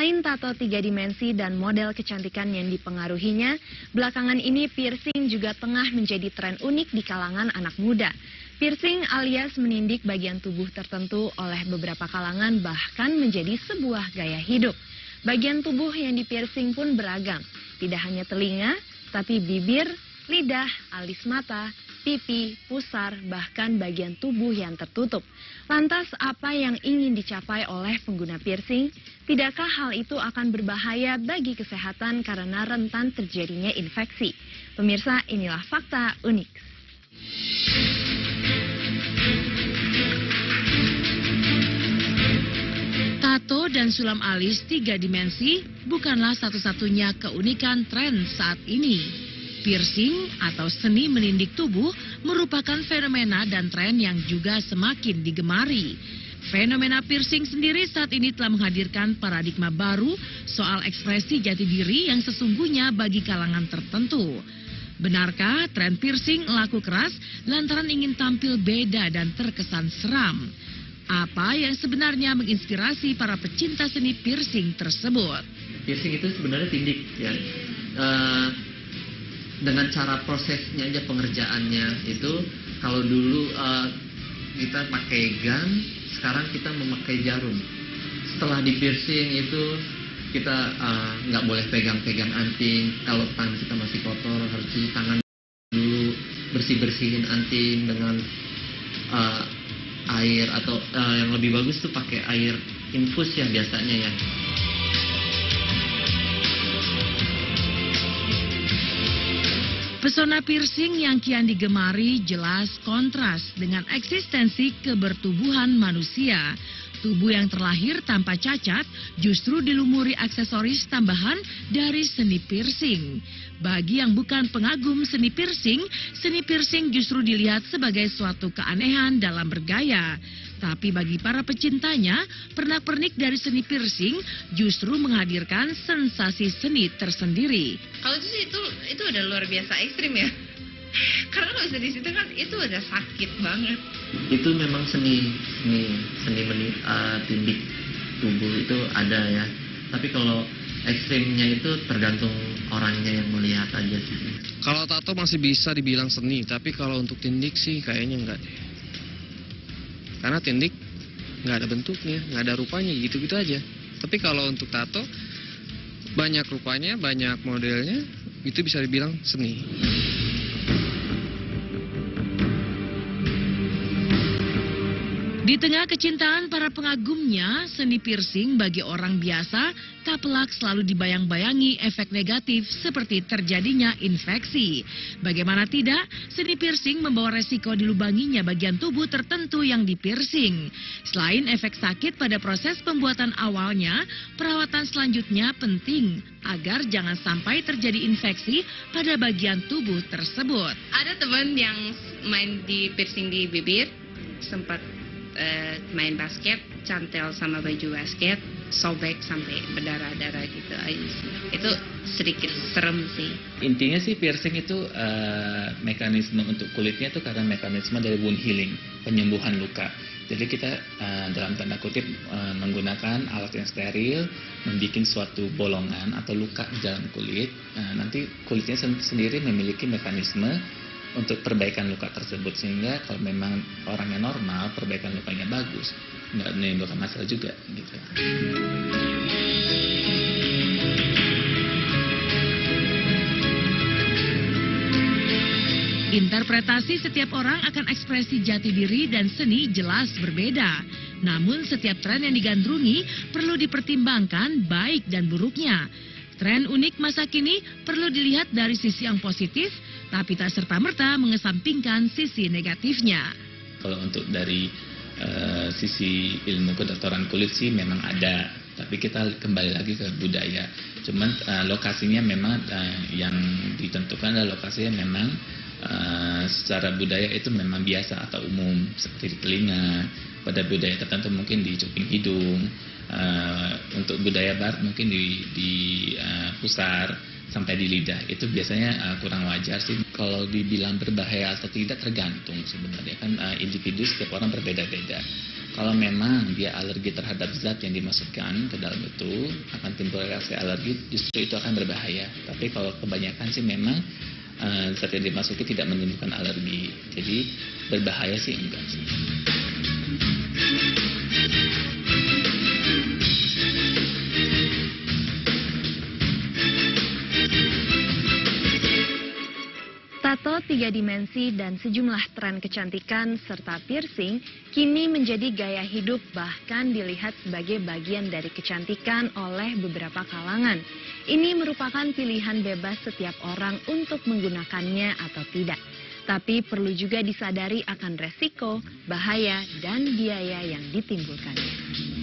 Selain tato 3 dimensi dan model kecantikan yang dipengaruhinya, belakangan ini piercing juga tengah menjadi tren unik di kalangan anak muda. Piercing alias menindik bagian tubuh tertentu oleh beberapa kalangan bahkan menjadi sebuah gaya hidup. Bagian tubuh yang dipiercing pun beragam, tidak hanya telinga, tapi bibir, lidah, alis mata, pipi, pusar, bahkan bagian tubuh yang tertutup. Lantas apa yang ingin dicapai oleh pengguna piercing? Tidakkah hal itu akan berbahaya bagi kesehatan karena rentan terjadinya infeksi? Pemirsa, inilah fakta unik. Tato dan sulam alis 3 dimensi bukanlah satu-satunya keunikan tren saat ini. Piercing atau seni menindik tubuh merupakan fenomena dan tren yang juga semakin digemari. Fenomena piercing sendiri saat ini telah menghadirkan paradigma baru soal ekspresi jati diri yang sesungguhnya bagi kalangan tertentu. Benarkah tren piercing laku keras lantaran ingin tampil beda dan terkesan seram? Apa yang sebenarnya menginspirasi para pecinta seni piercing tersebut? Piercing itu sebenarnya tindik ya. Dengan cara prosesnya aja pengerjaannya itu, kalau dulu kita pakai gun, sekarang kita memakai jarum. Setelah di piercing itu kita nggak boleh pegang-pegang anting. Kalau tangan kita masih kotor harus cuci tangan dulu, bersih-bersihin anting dengan air atau yang lebih bagus tuh pakai air infus ya biasanya ya. Pesona piercing yang kian digemari jelas kontras dengan eksistensi kebertubuhan manusia. Tubuh yang terlahir tanpa cacat justru dilumuri aksesoris tambahan dari seni piercing. Bagi yang bukan pengagum seni piercing justru dilihat sebagai suatu keanehan dalam bergaya. Tapi bagi para pecintanya, pernak-pernik dari seni piercing justru menghadirkan sensasi seni tersendiri. Kalau itu sih itu udah luar biasa ekstrim ya. Karena kalau bisa di situ kan itu udah sakit banget. Itu memang seni tindik tubuh itu ada ya. Tapi kalau ekstrimnya itu tergantung orangnya yang melihat aja sih. Kalau tato masih bisa dibilang seni, tapi kalau untuk tindik sih kayaknya enggak. Karena tindik nggak ada bentuknya, nggak ada rupanya, gitu-gitu aja. Tapi kalau untuk tato, banyak rupanya, banyak modelnya, itu bisa dibilang seni. Di tengah kecintaan para pengagumnya, seni piercing bagi orang biasa tak pelak selalu dibayang-bayangi efek negatif seperti terjadinya infeksi. Bagaimana tidak, seni piercing membawa resiko dilubanginya bagian tubuh tertentu yang dipiercing. Selain efek sakit pada proses pembuatan awalnya, perawatan selanjutnya penting agar jangan sampai terjadi infeksi pada bagian tubuh tersebut. Ada teman yang main di piercing di bibir, sempat main basket, cantel sama baju basket, sobek sampai berdarah-darah gitu aja sih. Itu sedikit serem sih. Intinya sih piercing itu mekanisme untuk kulitnya itu karena mekanisme dari wound healing, penyembuhan luka. Jadi kita dalam tanda kutip menggunakan alat yang steril, membuat suatu bolongan atau luka di dalam kulit. Nanti kulitnya sendiri memiliki mekanisme untuk perbaikan luka tersebut, sehingga kalau memang orangnya normal, perbaikan lukanya bagus, nggak menimbulkan masalah juga gitu. Interpretasi setiap orang akan ekspresi jati diri dan seni jelas berbeda. Namun setiap tren yang digandrungi perlu dipertimbangkan baik dan buruknya. Tren unik masa kini perlu dilihat dari sisi yang positif, tapi tak serta-merta mengesampingkan sisi negatifnya. Kalau untuk dari sisi ilmu kedokteran kulit sih memang ada, tapi kita kembali lagi ke budaya. Cuman lokasinya memang yang ditentukan adalah lokasinya memang secara budaya itu memang biasa atau umum, seperti di telinga. Pada budaya tertentu mungkin di cuping hidung. Untuk budaya barat mungkin di pusar. sampai di lidah. Itu biasanya kurang wajar sih. Kalau dibilang berbahaya atau tidak tergantung sebenarnya kan, individu setiap orang berbeda-beda. Kalau memang dia alergi terhadap zat yang dimasukkan ke dalam itu, akan timbul reaksi alergi, justru itu akan berbahaya. Tapi kalau kebanyakan sih memang zat yang dimasuki tidak menimbulkan alergi. Jadi berbahaya sih enggak sih. Tato 3 dimensi dan sejumlah tren kecantikan serta piercing kini menjadi gaya hidup, bahkan dilihat sebagai bagian dari kecantikan oleh beberapa kalangan. Ini merupakan pilihan bebas setiap orang untuk menggunakannya atau tidak. Tapi perlu juga disadari akan resiko, bahaya, dan biaya yang ditimbulkannya.